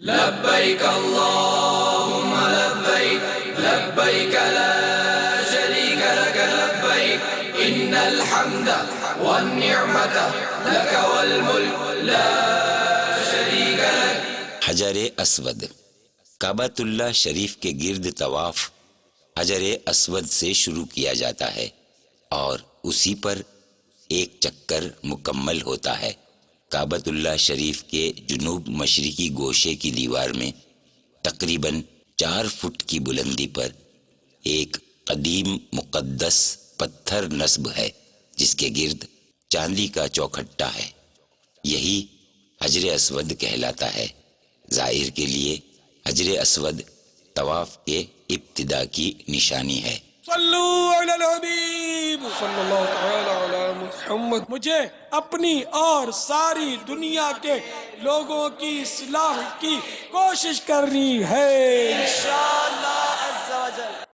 لبيك اللهم لبيك لبيك لا شريك لك لبيك إن الحمد والنعمة لك والملك لا شريك لك۔ حجر اسود، کعبۃ اللہ شریف کے گرد طواف حجر اسود سے شروع کیا جاتا ہے اور اسی پر ایک چکر مکمل ہوتا ہے۔ کعبۃ اللہ شریف کے جنوب مشرقی گوشے کی دیوار میں تقریباً 4 فٹ کی بلندی پر ایک قدیم مقدس پتھر نصب ہے جس کے گرد چاندی کا چوکھٹا ہے، یہی حجر اسود کہلاتا ہے۔ زائر کے لیے حجر اسود طواف کے ابتدا کی نشانی ہے۔ صلو علی الحبیب صلی اللہ تعالی علی محمد۔ مجھے اپنی اور ساری دنیا کے لوگوں کی اصلاح کی کوشش کرنی ہے۔